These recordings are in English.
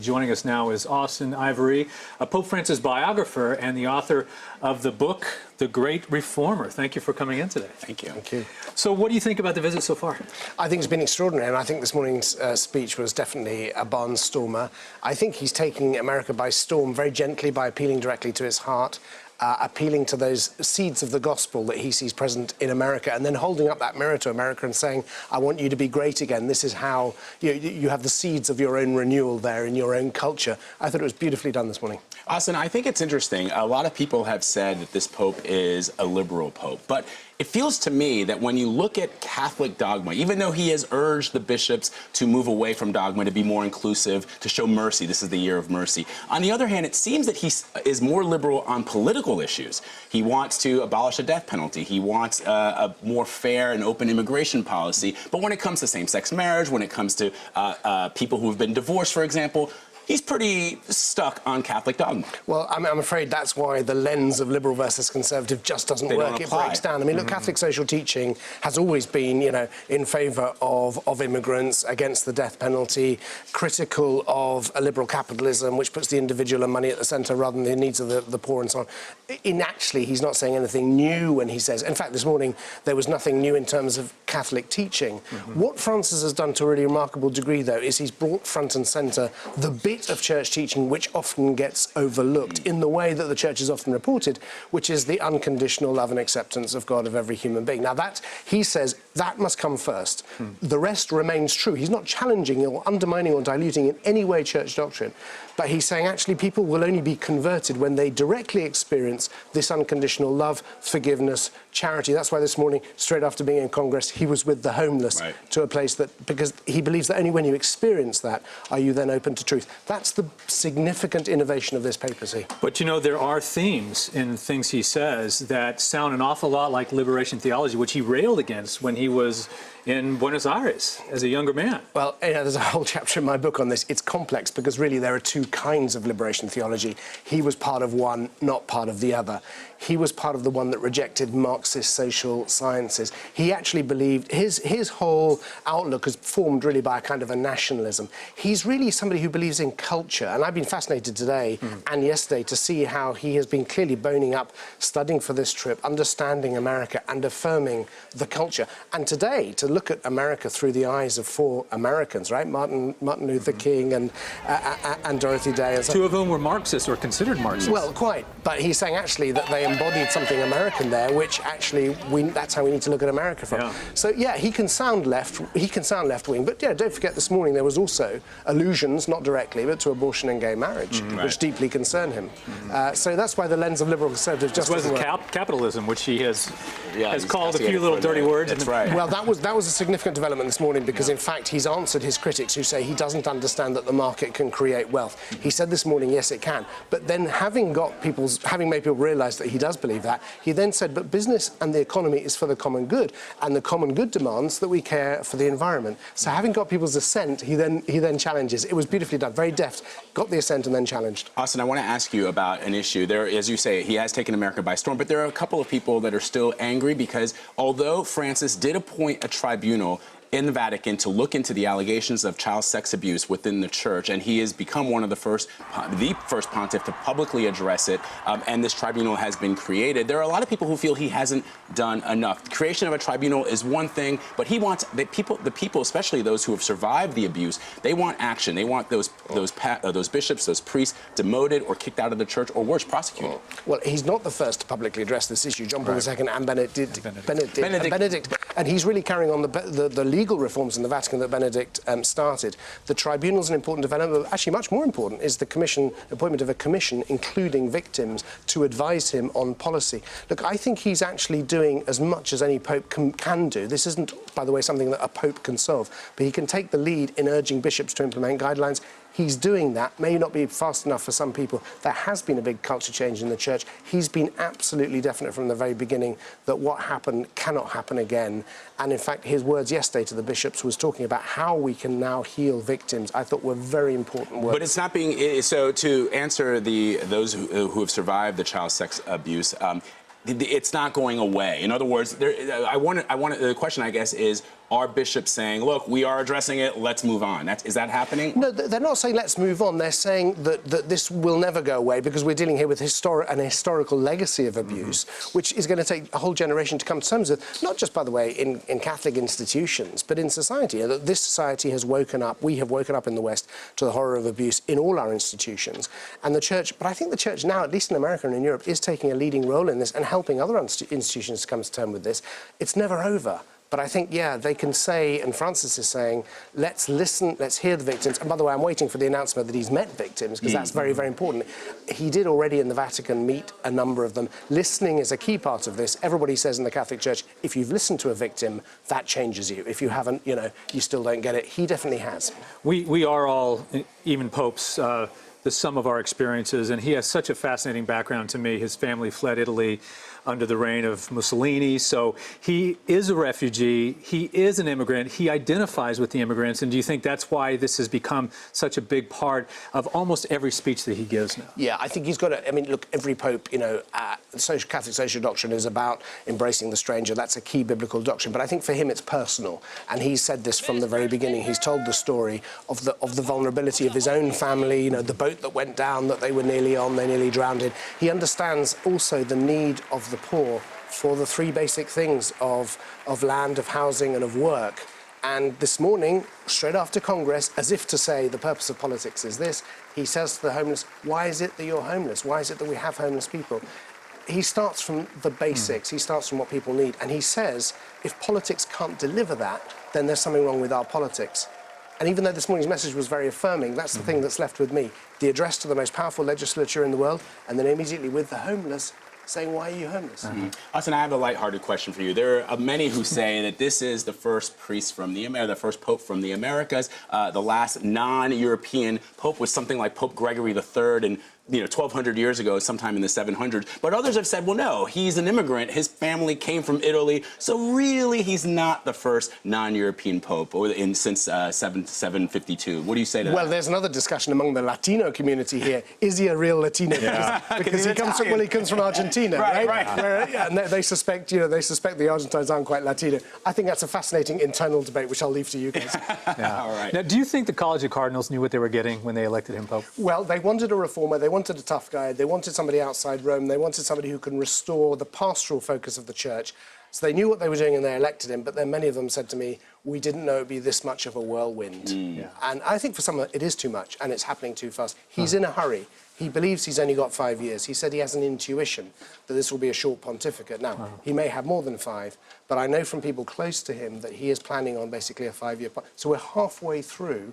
Joining us now is Austen Ivereigh, a Pope Francis biographer and the author of the book, The Great Reformer. Thank you for coming in today. Thank you. Thank you. So what do you think about the visit so far? I think it's been extraordinary, and I think this morning's speech was definitely a barnstormer. I think he's taking America by storm very gently by appealing directly to his heart, appealing to those seeds of the gospel that he sees present in America, and then holding up that mirror to America and saying, I want you to be great again. This is how you have the seeds of your own renewal there in your own culture. I thought it was beautifully done this morning. Austin, I think it's interesting. A lot of people have said that this pope is a liberal pope, but it feels to me that when you look at Catholic dogma, even though he has urged the bishops to move away from dogma, to be more inclusive, to show mercy, this is the year of mercy. On the other hand, it seems that he is more liberal on political issues. He wants to abolish the death penalty. He wants a more fair and open immigration policy. But when it comes to same-sex marriage, when it comes to people who have been divorced, for example, he's pretty stuck on Catholic dogma. Well, I'm afraid that's why the lens of liberal versus conservative just doesn't work. It breaks down. I mean, look, Catholic social teaching has always been, in favour of immigrants, against the death penalty, critical of a liberal capitalism, which puts the individual and money at the centre rather than the needs of the poor and so on. Actually, he's not saying anything new when he says... In fact, this morning, there was nothing new in terms of Catholic teaching. What Francis has done to a really remarkable degree, though, is he's brought front and centre the bit of church teaching which often gets overlooked in the way that the church is often reported, which is the unconditional love and acceptance of God of every human being. Now, that, he says, that must come first. The rest remains true. He's not challenging or undermining or diluting in any way church doctrine, but he's saying, actually, people will only be converted when they directly experience this unconditional love, forgiveness, charity. That's why this morning, straight after being in Congress, he was with the homeless to a place that, because he believes that only when you experience that are you then open to truth. That's the significant innovation of this papacy. But, there are themes in things he says that sound an awful lot like liberation theology, which he railed against when he was in Buenos Aires as a younger man. Well, there's a whole chapter in my book on this. It's complex because really there are two kinds of liberation theology. He was part of one, not part of the other. He was part of the one that rejected Marxist social sciences. He actually believed his whole outlook is formed really by a kind of a nationalism. He's really somebody who believes in culture, and I've been fascinated today and yesterday to see how he has been clearly boning up, studying for this trip, understanding America and affirming the culture. And today, to look at America through the eyes of four Americans, right? Martin Luther King and Dorothy Day. And two of whom were Marxists or considered Marxists. Well, quite. But he's saying actually that they embodied something American there, which actually that's how we need to look at America from. Yeah. So yeah, he can sound left-wing, but yeah, don't forget this morning there was also allusions, not directly, but to abortion and gay marriage, which deeply concern him. So that's why the lens of liberal conservative just doesn't work. Capitalism, which he has called a few little dirty words. That's right. Well, that was a significant development this morning because in fact he's answered his critics who say he doesn't understand that the market can create wealth. He said this morning, yes, it can, but then having made people realise that he does believe that, he then said, but business and the economy is for the common good, and the common good demands that we care for the environment. So having got people's assent, he then challenges. It was beautifully done, very deft, got the assent and then challenged. Austin, I want to ask you about an issue. There, as you say, he has taken America by storm, but there are a couple of people that are still angry because although Francis did appoint a tribunal in the Vatican to look into the allegations of child sex abuse within the church, and he has become one of the first pontiff to publicly address it, and this tribunal has been created. There are a lot of people who feel he hasn't done enough. The creation of a tribunal is one thing, but he wants the people, especially those who have survived the abuse, they want action. They want those bishops, those priests demoted or kicked out of the church or worse, prosecuted. Well, he's not the first to publicly address this issue. John Paul II and Benedict, and he's really carrying on the legal reforms in the Vatican that Benedict started. The tribunal is an important development, but actually much more important is the appointment of a commission, including victims, to advise him on policy. Look, I think he's actually doing as much as any pope can do. This isn't, by the way, something that a pope can solve, but he can take the lead in urging bishops to implement guidelines. He's doing that. May not be fast enough for some people. There has been a big culture change in the church. He's been absolutely definite from the very beginning that what happened cannot happen again. And in fact, his words yesterday to the bishops was talking about how we can now heal victims. I thought were very important words. But it's not being... So to answer those who have survived the child sex abuse, it's not going away. In other words, the question, I guess, is are bishops saying, look, we are addressing it, let's move on? Is that happening? No, they're not saying let's move on. They're saying that this will never go away because we're dealing here with an historical legacy of abuse, which is going to take a whole generation to come to terms with, not just, by the way, in Catholic institutions, but in society. This society has woken up, we have woken up in the West to the horror of abuse in all our institutions. And the Church, but I think the Church now, at least in America and in Europe, is taking a leading role in this and helping other institutions to come to terms with this. It's never over. But I think, yeah, they can say, and Francis is saying, let's listen, let's hear the victims. And by the way, I'm waiting for the announcement that he's met victims, because that's very, very important. He did already in the Vatican meet a number of them. Listening is a key part of this. Everybody says in the Catholic Church, if you've listened to a victim, that changes you. If you haven't, you know, you still don't get it. He definitely has. We are all, even popes, the sum of our experiences, and he has such a fascinating background to me. His family fled Italy under the reign of Mussolini, so he is a refugee, he is an immigrant, he identifies with the immigrants, and do you think that's why this has become such a big part of almost every speech that he gives now? Yeah, I think he's got to, I mean, look, every pope, you know, Catholic social doctrine is about embracing the stranger. That's a key biblical doctrine, but I think for him it's personal, and he's said this from the very beginning. He's told the story of the vulnerability of his own family, you know, the boat that went down that they were nearly on, they nearly drowned in. He understands also the need of the poor for the three basic things of land, of housing and of work. And this morning, straight after Congress, as if to say the purpose of politics is this, he says to the homeless, why is it that you're homeless? Why is it that we have homeless people? He starts from the basics, he starts from what people need, and he says if politics can't deliver that, then there's something wrong with our politics. And even though this morning's message was very affirming, that's the thing that's left with me. The address to the most powerful legislature in the world, and then immediately with the homeless, saying, why are you homeless? Austin, I have a lighthearted question for you. There are many who say that this is the first priest from the first pope from the Americas. The last non-European pope was something like Pope Gregory III, and 1,200 years ago, sometime in the 700s. But others have said, well, no, he's an immigrant. His family came from Italy. So really, he's not the first non-European pope since 752. What do you say to that? Well, there's another discussion among the Latino community here. Is he a real Latino? Yeah. Because he comes from Argentina, right? Right. And they suspect, the Argentines aren't quite Latino. I think that's a fascinating internal debate, which I'll leave to you guys. Yeah. All right. Now, do you think the College of Cardinals knew what they were getting when they elected him pope? Well, they wanted a reformer. They wanted a tough guy. They wanted somebody outside Rome. They wanted somebody who can restore the pastoral focus of the church. So they knew what they were doing and they elected him, but then many of them said to me, we didn't know it'd be this much of a whirlwind. Yeah. And I think for some it is too much and it's happening too fast. He's in a hurry. He believes he's only got 5 years. He said he has an intuition that this will be a short pontificate. Now, he may have more than 5, but I know from people close to him that he is planning on basically a 5-year pontificate. So we're halfway through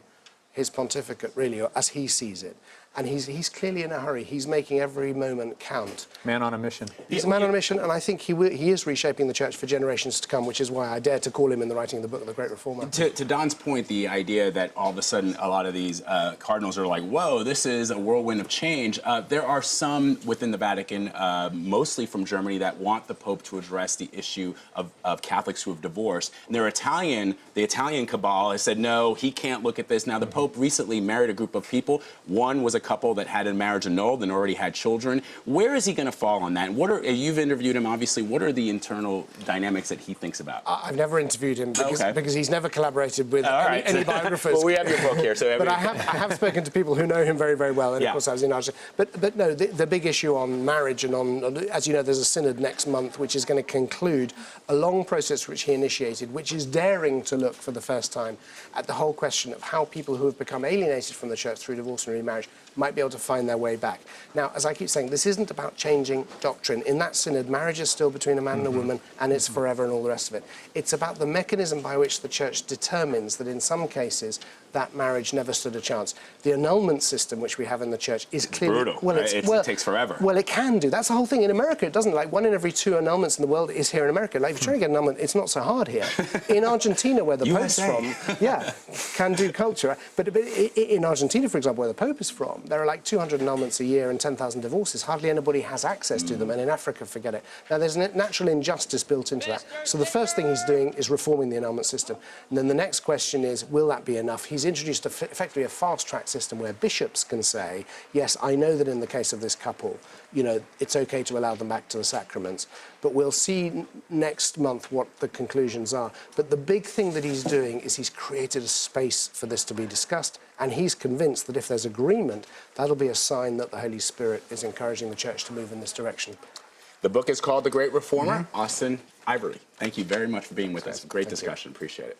his pontificate, really, or as he sees it. And he's clearly in a hurry. He's making every moment count. Man on a mission. He's a man on a mission, and I think he is reshaping the church for generations to come, which is why I dare to call him in the writing of the book of the Great Reformer. To Don's point, the idea that all of a sudden a lot of these cardinals are like, whoa, this is a whirlwind of change. There are some within the Vatican, mostly from Germany, that want the Pope to address the issue of Catholics who have divorced. And the Italian cabal has said, no, he can't look at this. Now, the Pope recently married a group of people. One was a couple that had a marriage annulled and already had children. Where is he going to fall on that? And you've interviewed him, obviously. What are the internal dynamics that he thinks about? I've never interviewed him because he's never collaborated with any biographers. Well, we have your book here, so. But I have spoken to people who know him very, very well, and of course I was in Argentina. But no, the big issue on marriage and on, as you know, there's a synod next month which is going to conclude a long process which he initiated, which is daring to look for the first time at the whole question of how people who have become alienated from the church through divorce and remarriage might be able to find their way back. Now, as I keep saying, this isn't about changing doctrine. In that synod, marriage is still between a man and a woman, and it's forever and all the rest of it. It's about the mechanism by which the church determines that in some cases that marriage never stood a chance. The annulment system which we have in the church is clearly... brutal. Well, it takes forever. Well, it can do. That's the whole thing. In America, it doesn't. Like, 1 in every 2 annulments in the world is here in America. Like, if you're trying to get an annulment, it's not so hard here. In Argentina, where the Pope's from... Yeah, can-do culture. But in Argentina, for example, where the Pope is from, there are like 200 annulments a year and 10,000 divorces. Hardly anybody has access to them. And in Africa, forget it. Now, there's a natural injustice built into that. So the first thing he's doing is reforming the annulment system. And then the next question is, will that be enough? He's introduced effectively a fast-track system where bishops can say, yes, I know that in the case of this couple, you know, it's okay to allow them back to the sacraments, but we'll see next month what the conclusions are. But the big thing that he's doing is he's created a space for this to be discussed, and he's convinced that if there's agreement, that'll be a sign that the Holy Spirit is encouraging the Church to move in this direction. The book is called The Great Reformer, Austen Ivereigh. Thank you very much for being with us. Great discussion. Appreciate it.